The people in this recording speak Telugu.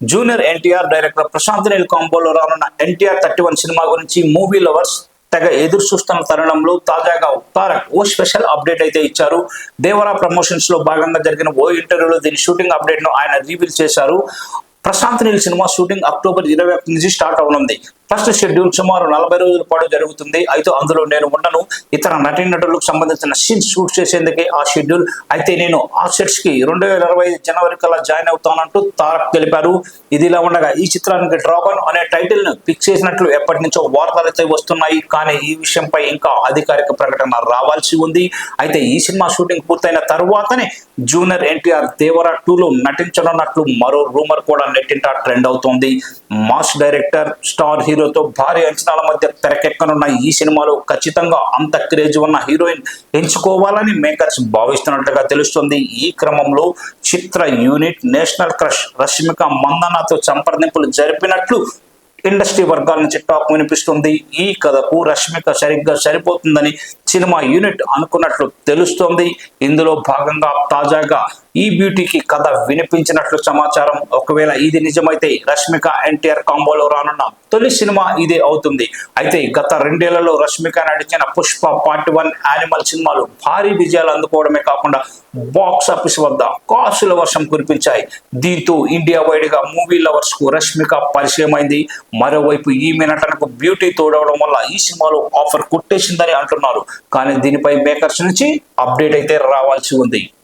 జూనియర్ ఎన్టీఆర్ డైరెక్టర్ ప్రశాంత్ నీల్ కాంబోలో రానున్న ఎన్టీఆర్ 31 సినిమా గురించి మూవీ లవర్స్ తెగ ఎదురు చూస్తున్న తరుణంలో తాజాగా తారక్ ఓ స్పెషల్ అప్డేట్ అయితే ఇచ్చారు. దేవరా ప్రమోషన్స్ లో భాగంగా జరిగిన ఓ ఇంటర్వ్యూలో దీని షూటింగ్ అప్డేట్ ను ఆయన రివీల్ చేశారు. Prashanth Neel cinema shooting October 21 నుంచి స్టార్ట్ అవనుంది. ఫస్ట్ షెడ్యూల్ సుమారు 40 రోజుల పాటు జరుగుతుంది. అయితే అందులో నేను ఉండను, ఇతర నటీనటులకు సంబంధించిన సీన్స్ షూట్ చేసేందుకే ఆ షెడ్యూల్. అయితే నేను ఆ సెట్స్ కి 2025 జనవరి కల్లా జాయిన్ అవుతానంటూ తారక్ తెలిపారు. ఇదిలా ఉండగా ఈ చిత్రానికి డ్రాగన్ అనే టైటిల్ ను ఫిక్స్ చేసినట్లు ఎప్పటి నుంచో వార్తలు అయితే వస్తున్నాయి. కానీ ఈ విషయంపై ఇంకా అధికారిక ప్రకటన రావాల్సి ఉంది. అయితే ఈ సినిమా షూటింగ్ పూర్తయిన తరువాతనే జూనియర్ ఎన్టీఆర్ దేవరా 2లో నటించనున్నట్లు మరో రూమర్ కూడా నెట్టింట ట్రెండ్ అవుతోంది. మాస్ డైరెక్టర్ స్టార్ హీరోతో భారీ అంచనాల మధ్య తెరకెక్కనున్న ఈ సినిమాలో ఖచ్చితంగా అంత క్రేజ్ ఉన్న హీరోయిన్ ఎంచుకోవాలని మేకర్స్ భావిస్తున్నట్లుగా తెలుస్తుంది. ఈ క్రమంలో చిత్ర యూనిట్ నేషనల్ క్రష్ రష్మిక మందన్నతో సంప్రదింపులు జరిపినట్లు ఇండస్ట్రీ వర్గాల నుంచి టాక్ వినిపిస్తుంది. ఈ కథకు రష్మిక సరిగ్గా సరిపోతుందని సినిమా యూనిట్ అనుకున్నట్లు తెలుస్తోంది. ఇందులో భాగంగా తాజాగా ఈ బ్యూటీకి కథ వినిపించినట్లు సమాచారం. ఒకవేళ ఇది నిజమైతే రష్మిక ఎన్టీఆర్ కాంబోలో రానున్న తొలి సినిమా ఇదే అవుతుంది. అయితే గత 2 ఏళ్లలో రష్మిక నటించిన పుష్ప పార్ట్ 1, యానిమల్ సినిమాలు భారీ విజయాలు అందుకోవడమే కాకుండా బాక్స్ ఆఫీస్ వద్ద కాసుల వర్షం కురిపించాయి. దీంతో ఇండియా వైడ్ గా మూవీ లవర్స్ కు రష్మిక పరిచయం అయింది. మరోవైపు ఈమె నటనకు బ్యూటీ తోడవడం వల్ల ఈ సినిమాలో ఆఫర్ కొట్టేసిందని అంటున్నారు. కానీ దీనిపై మేకర్స్ నుంచి అప్డేట్ అయితే రావాల్సి ఉంది.